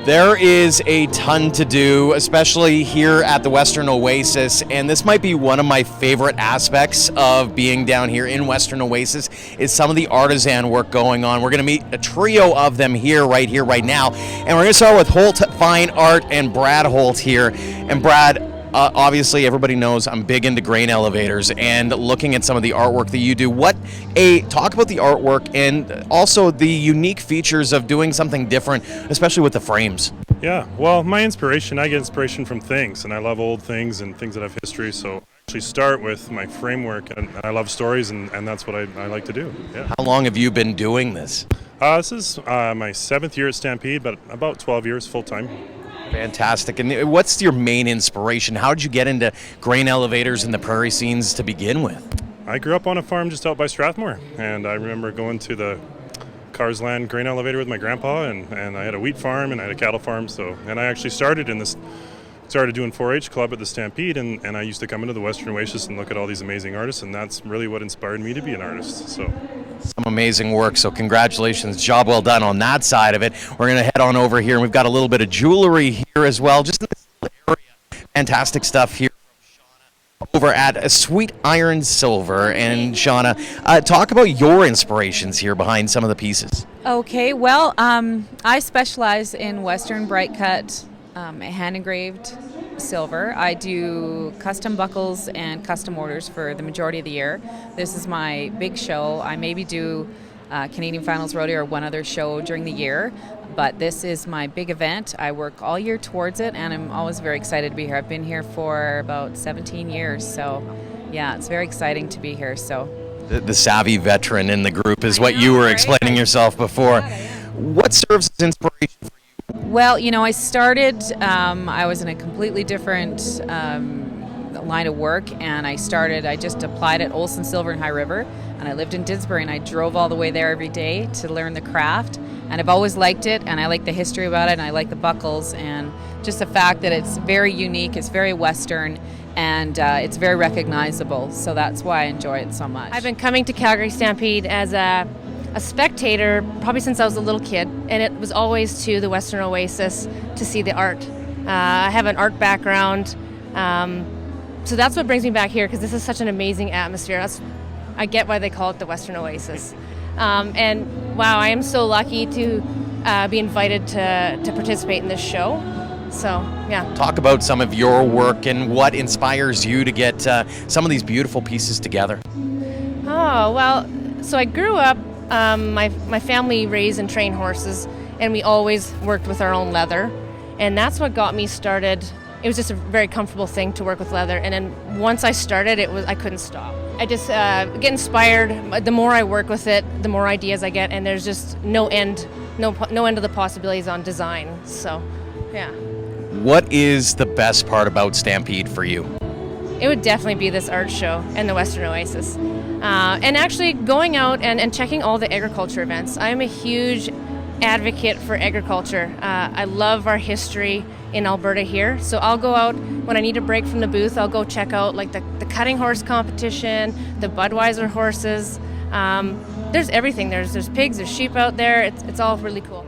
There is a ton to do, especially here at the Western Oasis, and this might be one of my favorite aspects of being down here in Western Oasis is some of the artisan work going on. We're going to meet a trio of them right now, and we're going to start with Holt Fine Art and Brad Holt here. And Brad, obviously everybody knows I'm big into grain elevators, and looking at some of the artwork that you do, talk about the artwork and also the unique features of doing something different, especially with the frames. Yeah, well, I get inspiration from things, and I love old things and things that have history, so I actually start with my framework, and I love stories, and that's what I like to do. Yeah. How long have you been doing this? This is my 7th year at Stampede, but about 12 years full-time. Fantastic. And what's your main inspiration? How did you get into grain elevators and the prairie scenes to begin with? I grew up on a farm just out by Strathmore, and I remember going to the Cars Land grain elevator with my grandpa, and I had a wheat farm and I had a cattle farm. And I actually started doing 4-H club at the Stampede, and I used to come into the Western Oasis and look at all these amazing artists, and that's really what inspired me to be an artist. So. Some amazing work, so congratulations, job well done on that side of it. We're going to head on over here, and we've got a little bit of jewelry here as well, just in this little area. Fantastic stuff here from SHAWNA over at Sweet Iron Silver. And SHAWNA, talk about your inspirations here behind some of the pieces. Okay, well, I specialize in Western bright cut, hand engraved silver. I do custom buckles and custom orders for the majority of the year. This is my big show. I maybe do Canadian Finals Rodeo or one other show during the year, but this is my big event. I work all year towards it, and I'm always very excited to be here. I've been here for about 17 years, so yeah, it's very exciting to be here. So the savvy veteran in the group is what you were explaining yourself before. What serves as inspiration for you? Well, I started, I was in a completely different line of work, and I just applied at Olsen Silver in High River, and I lived in Didsbury, and I drove all the way there every day to learn the craft, and I've always liked it, and I like the history about it, and I like the buckles, and just the fact that it's very unique, it's very Western, and it's very recognizable, so that's why I enjoy it so much. I've been coming to Calgary Stampede as a spectator probably since I was a little kid, and it was always to the Western Oasis to see the art. I have an art background, so that's what brings me back here, because this is such an amazing atmosphere. I get why they call it the Western Oasis. And wow, I am so lucky to be invited to participate in this show. So, yeah. Talk about some of your work and what inspires you to get some of these beautiful pieces together. Oh, well, so I grew up, my family raised and trained horses, and we always worked with our own leather, and that's what got me started. It was just a very comfortable thing to work with leather, and then once I started, I couldn't stop. I just get inspired. The more I work with it, the more ideas I get, and there's just no end of the possibilities on design. So, yeah. What is the best part about Stampede for you? It would definitely be this art show and the Western Oasis. And actually going out and checking all the agriculture events. I'm a huge advocate for agriculture. I love our history in Alberta here. So I'll go out when I need a break from the booth. I'll go check out like the cutting horse competition, the Budweiser horses. There's everything. There's pigs, there's sheep out there. It's all really cool.